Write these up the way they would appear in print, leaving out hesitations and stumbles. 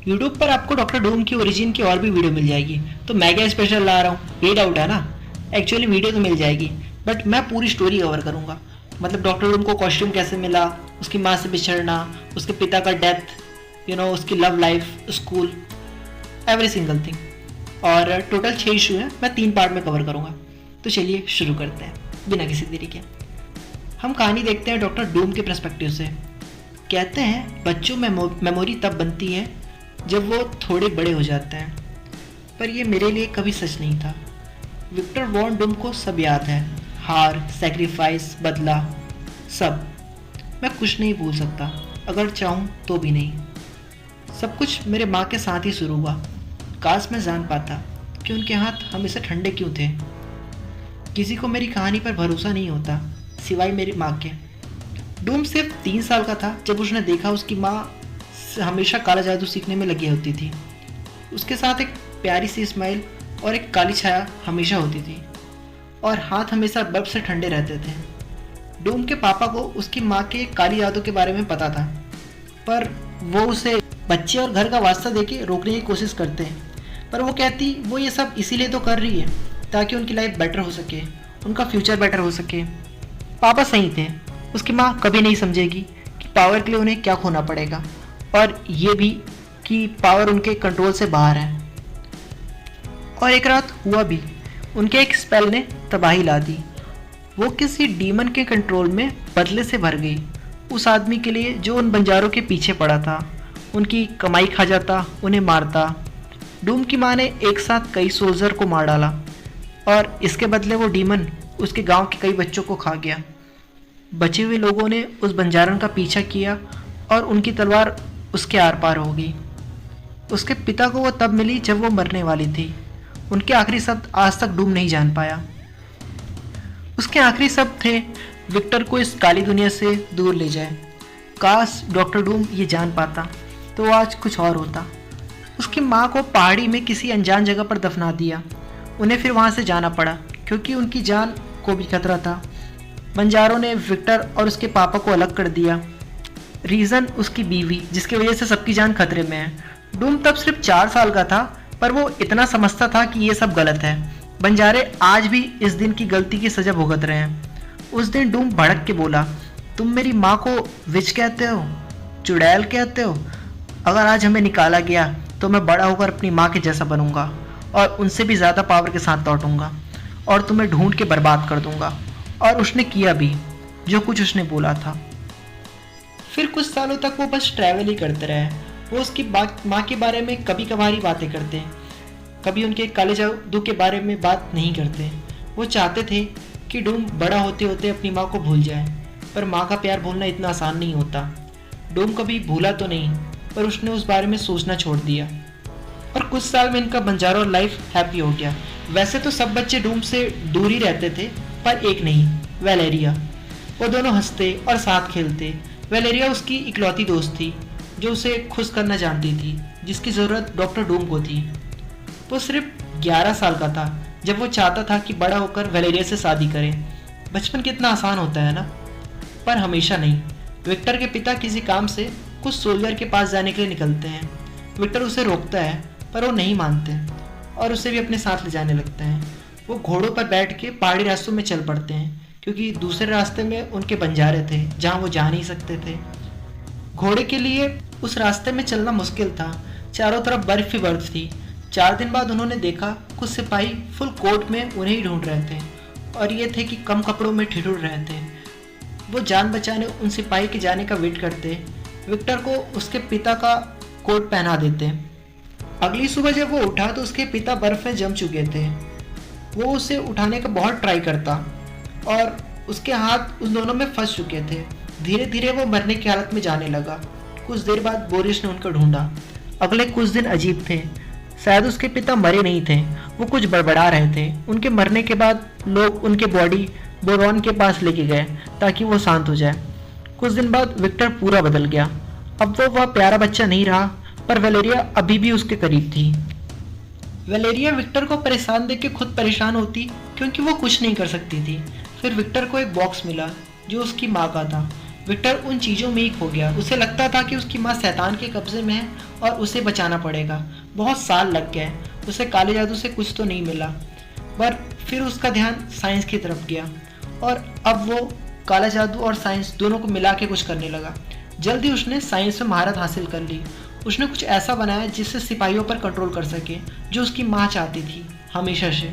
YouTube पर आपको doctor Doom की ओरिजिन की और भी वीडियो मिल जाएगी। तो मैं क्या स्पेशल ला रहा हूँ, ये डाउट है ना। एक्चुअली वीडियो तो मिल जाएगी बट मैं पूरी स्टोरी कवर करूँगा। मतलब डॉक्टर डूम को कॉस्ट्यूम कैसे मिला, उसकी माँ से बिछड़ना, उसके पिता का डेथ, उसकी love life, school, every single thing. और टोटल 6 इशू हैं, मैं 3 पार्ट में कवर करूँगा। तो चलिए शुरू करते हैं बिना किसी देरी के। हम कहानी देखते हैं डॉक्टर डूम के पर्सपेक्टिव से। कहते हैं बच्चों में मेमोरी तब बनती है जब वो थोड़े बड़े हो जाते हैं, पर ये मेरे लिए कभी सच नहीं था। विक्टर वॉन डूम को सब याद है, हार, सैक्रिफाइस, बदला, सब। मैं कुछ नहीं भूल सकता, अगर चाहूँ तो भी नहीं। सब कुछ मेरे माँ के साथ ही शुरू हुआ। काश मैं जान पाता कि उनके हाथ हमेशा ठंडे क्यों थे। किसी को मेरी कहानी पर भरोसा नहीं होता सिवाय मेरी माँ के। डूम सिर्फ 3 साल का था जब उसने देखा उसकी माँ हमेशा काला जादू सीखने में लगी होती थी। उसके साथ एक प्यारी सी स्माइल और एक काली छाया हमेशा होती थी, और हाथ हमेशा बर्फ से ठंडे रहते थे। डूम के पापा को उसकी माँ के काली जादू के बारे में पता था, पर वो उसे बच्चे और घर का वास्ता देके रोकने की कोशिश करते हैं। पर वो कहती वो ये सब इसीलिए तो कर रही है ताकि उनकी लाइफ बेटर हो सके, उनका फ्यूचर बेटर हो सके। पापा सही थे, उसकी माँ कभी नहीं समझेगी कि पावर के लिए उन्हें क्या खोना पड़ेगा, और ये भी कि पावर उनके कंट्रोल से बाहर है। और एक रात हुआ भी, उनके एक स्पेल ने तबाही ला दी। वो किसी डीमन के कंट्रोल में बदले से भर गई, उस आदमी के लिए जो उन बंजारों के पीछे पड़ा था, उनकी कमाई खा जाता, उन्हें मारता। डूम की माँ ने एक साथ कई सोल्जर को मार डाला, और इसके बदले वो डीमन उसके गांव के कई बच्चों को खा गया। बचे हुए लोगों ने उस बंजारन का पीछा किया और उनकी तलवार उसके आर पार हो गई। उसके पिता को वो तब मिली जब वो मरने वाली थी। उनके आखिरी शब्द आज तक डूम नहीं जान पाया। उसके आखिरी शब्द थे विक्टर को इस काली दुनिया से दूर ले जाए। काश डॉक्टर डूम ये जान पाता तो आज कुछ और होता। उसकी माँ को पहाड़ी में किसी अनजान जगह पर दफना दिया। उन्हें फिर वहाँ से जाना पड़ा क्योंकि उनकी जान को भी खतरा था। बंजारों ने विक्टर और उसके पापा को अलग कर दिया। रीज़न उसकी बीवी, जिसकी वजह से सबकी जान खतरे में है। डूम तब सिर्फ 4 साल का था, पर वो इतना समझता था कि ये सब गलत है। बंजारे आज भी इस दिन की गलती की सजा भुगत रहे हैं। उस दिन डूम भड़क के बोला, तुम मेरी माँ को विच कहते हो, चुड़ैल कहते हो। अगर आज हमें निकाला गया तो मैं बड़ा होकर अपनी माँ के जैसा बनूंगा और उनसे भी ज़्यादा पावर के साथ लौटूंगा और तुम्हें ढूंढ के बर्बाद कर दूंगा। और उसने किया भी जो कुछ उसने बोला था। फिर कुछ सालों तक वो बस ट्रैवल ही करते रहे। वो उसकी माँ के बारे में कभी कभारी बातें करते, कभी उनके काले जादू के बारे में बात नहीं करते। वो चाहते थे कि डूम बड़ा होते होते अपनी माँ को भूल जाए, पर माँ का प्यार भूलना इतना आसान नहीं होता। डूम कभी भूला तो नहीं, पर उसने उस बारे में सोचना छोड़ दिया। और कुछ साल में इनका बंजारा और लाइफ हैप्पी हो गया। वैसे तो सब बच्चे डूम से दूर ही रहते थे, पर एक नहीं, वेलेरिया। वो दोनों हंसते और साथ खेलते। वेलेरिया उसकी इकलौती दोस्त थी जो उसे खुश करना जानती थी, जिसकी ज़रूरत डॉक्टर डूम को थी। वो सिर्फ 11 साल का था जब वो चाहता था कि बड़ा होकर वेलेरिया से शादी करे। बचपन कितना आसान होता है ना, पर हमेशा नहीं। विक्टर के पिता किसी काम से कुछ सोल्जर के पास जाने के लिए निकलते हैं। विक्टर उसे रोकता है, पर वो नहीं मानते और उसे भी अपने साथ ले जाने लगते हैं। वो घोड़ों पर बैठ के पहाड़ी रास्तों में चल पड़ते हैं, क्योंकि दूसरे रास्ते में उनके बंजारे थे जहाँ वो जा नहीं सकते थे। घोड़े के लिए उस रास्ते में चलना मुश्किल था, चारों तरफ बर्फ ही बर्फ थी। 4 दिन बाद उन्होंने देखा कुछ सिपाही फुल कोट में उन्हें ही ढूंढ रहे थे, और ये थे कि कम कपड़ों में ठिठुर रहे थे। वो जान बचाने उन सिपाही के जाने का वेट करते, विक्टर को उसके पिता का कोट पहना देते। अगली सुबह जब वो उठा तो उसके पिता बर्फ में जम चुके थे। वो उसे उठाने का बहुत ट्राई करता और उसके हाथ उन दोनों में फंस चुके थे। धीरे धीरे वो मरने की हालत में जाने लगा। कुछ देर बाद बोरिस ने उनको ढूंढा। अगले कुछ दिन अजीब थे। शायद उसके पिता मरे नहीं थे, वो कुछ बड़बड़ा रहे थे। उनके मरने के बाद लोग उनके बॉडी बोरॉन के पास लेके गए ताकि वो शांत हो जाए। कुछ दिन बाद विक्टर पूरा बदल गया। अब वो वह प्यारा बच्चा नहीं रहा, पर वेलेरिया अभी भी उसके करीब थी। वेलेरिया विक्टर को परेशान देख के खुद परेशान होती, क्योंकि वो कुछ नहीं कर सकती थी। फिर विक्टर को एक बॉक्स मिला जो उसकी माँ का था। विक्टर उन चीज़ों में ही खो गया। उसे लगता था कि उसकी माँ शैतान के कब्जे में है और उसे बचाना पड़ेगा। बहुत साल लग गए, उसे काले जादू से कुछ तो नहीं मिला, पर फिर उसका ध्यान साइंस की तरफ गया और अब वो काला जादू और साइंस दोनों को मिला के कुछ करने लगा। जल्द ही उसने साइंस में महारत हासिल कर ली। उसने कुछ ऐसा बनाया जिससे सिपाहियों पर कंट्रोल कर सके, जो उसकी माँ चाहती थी हमेशा से।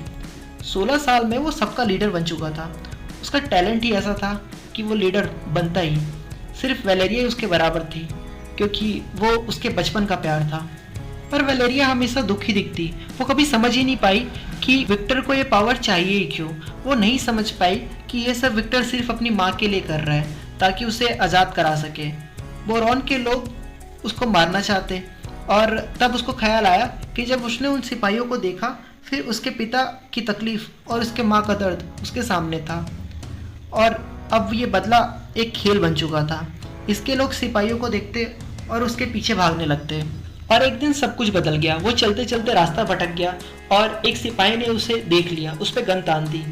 16 साल में वो सबका लीडर बन चुका था। उसका टैलेंट ही ऐसा था कि वो लीडर बनता ही। सिर्फ वेलेरिया उसके बराबर थी, क्योंकि वो उसके बचपन का प्यार था। पर वेलेरिया हमेशा दुखी दिखती। वो कभी समझ ही नहीं पाई कि विक्टर को ये पावर चाहिए ही क्यों। वो नहीं समझ पाई कि ये सब विक्टर सिर्फ अपनी माँ के लिए कर रहा है, ताकि उसे आज़ाद करा सके। बोरॉन के लोग उसको मारना चाहते और तब उसको ख्याल आया कि जब उसने उन सिपाहियों को देखा, फिर उसके पिता की तकलीफ और उसके माँ का दर्द उसके सामने था और अब ये बदला एक खेल बन चुका था। इसके लोग सिपाहियों को देखते और उसके पीछे भागने लगते और एक दिन सब कुछ बदल गया। वो चलते चलते रास्ता भटक गया और एक सिपाही ने उसे देख लिया। उस पर गन तान दी।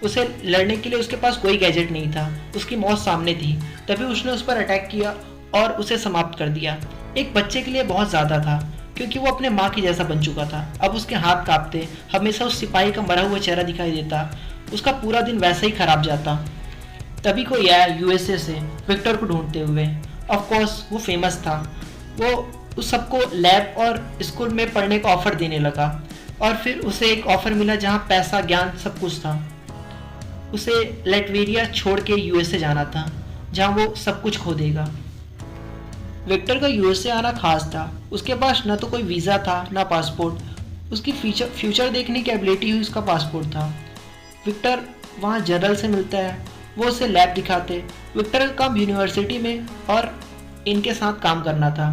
उसे लड़ने के लिए उसके पास कोई गैजेट नहीं था। उसकी मौत सामने थी। तभी उसने उस पर अटैक किया और उसे समाप्त कर दिया। एक बच्चे के लिए बहुत ज़्यादा था, क्योंकि वो अपने माँ की जैसा बन चुका था। अब उसके हाथ कांपते, हमेशा उस सिपाही का मरा हुआ चेहरा दिखाई देता। उसका पूरा दिन वैसे ही खराब जाता। तभी कोई आया यूएसए से विक्टर को ढूंढते हुए। ऑफ कोर्स वो फेमस था। वो उस सबको लैब और स्कूल में पढ़ने का ऑफर देने लगा और फिर उसे एक ऑफर मिला जहाँ पैसा, ज्ञान, सब कुछ था। उसे लैटवेरिया छोड़ के यूएसए जाना था, जहाँ वो सब कुछ खो देगा। विक्टर का यूएसए आना खास था। उसके पास न तो कोई वीज़ा था, ना पासपोर्ट। उसकी फ्यूचर देखने की एबिलिटी ही उसका पासपोर्ट था। विक्टर वहाँ जनरल से मिलता है। वो उसे लैब दिखाते। विक्टर का काम यूनिवर्सिटी में और इनके साथ काम करना था।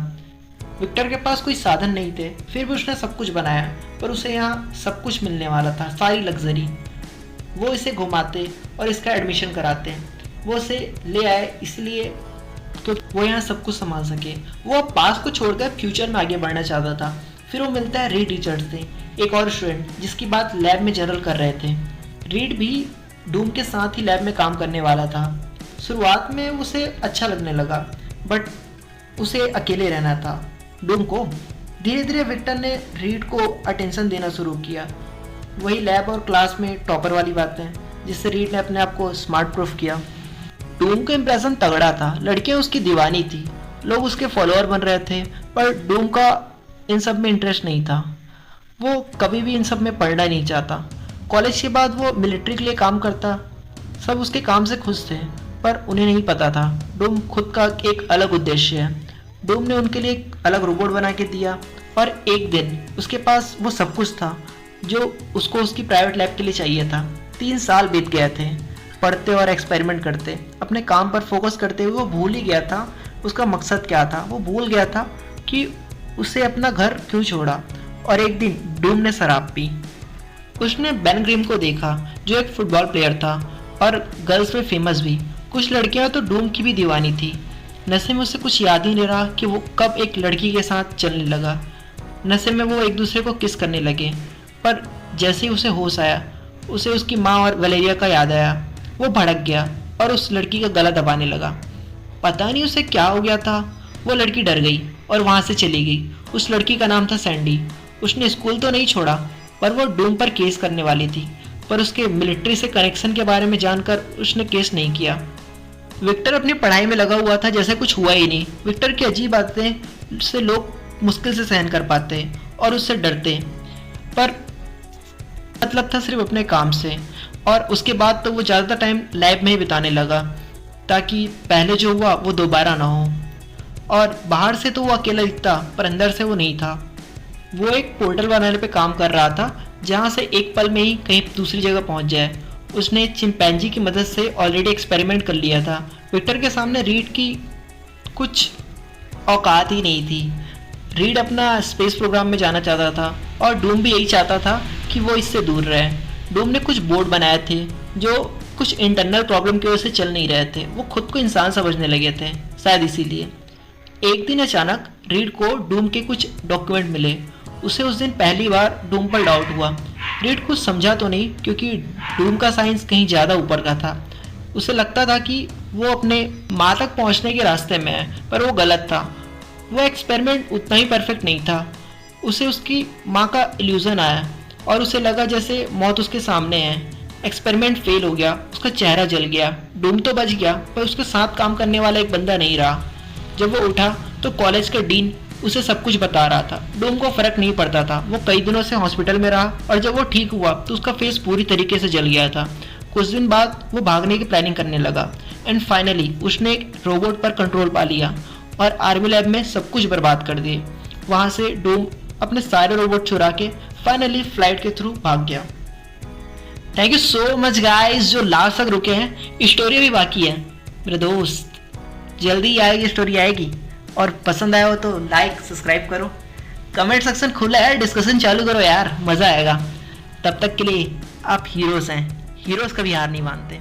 विक्टर के पास कोई साधन नहीं थे, फिर भी उसने सब कुछ बनाया। पर उसे यहाँ सब कुछ मिलने वाला था, सारी लग्जरी। वो इसे घुमाते और इसका एडमिशन कराते। वो उसे ले आए इसलिए क्योंकि वो यहाँ सब कुछ संभाल सके। वो अब पास को छोड़कर फ्यूचर में आगे बढ़ना चाहता था। फिर वो मिलता है रीड रिचर्ड से, एक और स्टूडेंट जिसकी बात लैब में जनरल कर रहे थे। रीड भी डूम के साथ ही लैब में काम करने वाला था। शुरुआत में उसे अच्छा लगने लगा, बट उसे अकेले रहना था डूम को। धीरे धीरे विक्टर ने रीड को अटेंशन देना शुरू किया। वही लैब और क्लास में टॉपर वाली बातें, जिससे रीड ने अपने आप को स्मार्ट प्रूफ किया। डूम का इंप्रेशन तगड़ा था। लड़कियां उसकी दीवानी थी। लोग उसके फॉलोअर बन रहे थे, पर डूम का इन सब में इंटरेस्ट नहीं था। वो कभी भी इन सब में पढ़ना नहीं चाहता। कॉलेज के बाद वो मिलिट्री के लिए काम करता। सब उसके काम से खुश थे, पर उन्हें नहीं पता था डूम खुद का एक अलग उद्देश्य है। डूम ने उनके लिए एक अलग रोबोट बना के दिया और एक दिन उसके पास वो सब कुछ था जो उसको उसकी प्राइवेट लैब के लिए चाहिए था। 3 साल बीत गए थे पढ़ते और एक्सपेरिमेंट करते। अपने काम पर फोकस करते हुए वो भूल ही गया था उसका मकसद क्या था। वो भूल गया था कि उसे अपना घर क्यों छोड़ा। और एक दिन डूम ने शराब पी। उसने बेन ग्रिम को देखा, जो एक फुटबॉल प्लेयर था और गर्ल्स में फेमस भी। कुछ लड़कियां तो डूम की भी दीवानी थी। नशे में उसे कुछ याद ही नहीं रहा कि वो कब एक लड़की के साथ चलने लगा। नशे में वो एक दूसरे को किस करने लगे, पर जैसे ही उसे होश आया, उसे उसकी माँ और वलेरिया का याद आया। वो भड़क गया और उस लड़की का गला दबाने लगा। पता नहीं उसे क्या हो गया था। वो लड़की डर गई और वहाँ से चली गई। उस लड़की का नाम था सैंडी। उसने स्कूल तो नहीं छोड़ा, पर वो डूम पर केस करने वाली थी, पर उसके मिलिट्री से कनेक्शन के बारे में जानकर उसने केस नहीं किया। विक्टर अपनी पढ़ाई में लगा हुआ था जैसे कुछ हुआ ही नहीं। विक्टर की अजीब बातें से लोग मुश्किल से सहन कर पाते और उससे डरते, पर मतलब था सिर्फ अपने काम से। और उसके बाद तो वो ज़्यादातर टाइम लैब में ही बिताने लगा, ताकि पहले जो हुआ वो दोबारा ना हो। और बाहर से तो वो अकेला दिखता, पर अंदर से वो नहीं था। वो एक पोर्टल बनाने पे काम कर रहा था, जहाँ से एक पल में ही कहीं दूसरी जगह पहुँच जाए। उसने चिंपैंजी की मदद से ऑलरेडी एक्सपेरिमेंट कर लिया था। विक्टर के सामने रीड की कुछ औकात ही नहीं थी। रीड अपना स्पेस प्रोग्राम में जाना चाहता था और डूम भी यही चाहता था कि वो इससे दूर रहे। डूम ने कुछ बोर्ड बनाए थे जो कुछ इंटरनल प्रॉब्लम की वजह से चल नहीं रहे थे। वो खुद को इंसान समझने लगे थे, शायद इसीलिए। एक दिन अचानक रीड को डूम के कुछ डॉक्यूमेंट मिले। उसे उस दिन पहली बार डूम पर डाउट हुआ। रीड कुछ समझा तो नहीं, क्योंकि डूम का साइंस कहीं ज़्यादा ऊपर का था। उसे लगता था कि वो अपने माँ तक पहुँचने के रास्ते में है, पर वो गलत था। वो एक्सपेरिमेंट उतना ही परफेक्ट नहीं था। उसे उसकी माँ का इल्यूज़न आया और उसे लगा जैसे मौत उसके सामने है। एक्सपेरिमेंट फेल हो गया, उसका चेहरा जल गया। डूम तो बच गया, पर उसके साथ काम करने वाला एक बंदा नहीं रहा। जब वो उठा तो कॉलेज का डीन उसे सब कुछ बता रहा था। डूम को फर्क नहीं पड़ता था। वो कई दिनों से हॉस्पिटल में रहा और जब वो ठीक हुआ तो उसका फेस पूरी तरीके से जल गया था। कुछ दिन बाद वो भागने की प्लानिंग करने लगा एंड फाइनली उसने एक रोबोट पर कंट्रोल पा लिया और आर्मी लैब में सब कुछ बर्बाद कर दिए। वहाँ से डूम अपने सारे रोबोट चुरा के फाइनली फ्लाइट के थ्रू भाग गया। Thank you so much guys जो लास्ट तक रुके हैं। स्टोरी भी बाकी है मेरे दोस्त, जल्दी आएगी, स्टोरी आएगी। और पसंद आया हो तो लाइक सब्सक्राइब करो, कमेंट सेक्शन खुला है, डिस्कशन चालू करो यार, मज़ा आएगा। तब तक के लिए आप हीरोज़ हैं, हीरोज़ कभी हार नहीं मानते।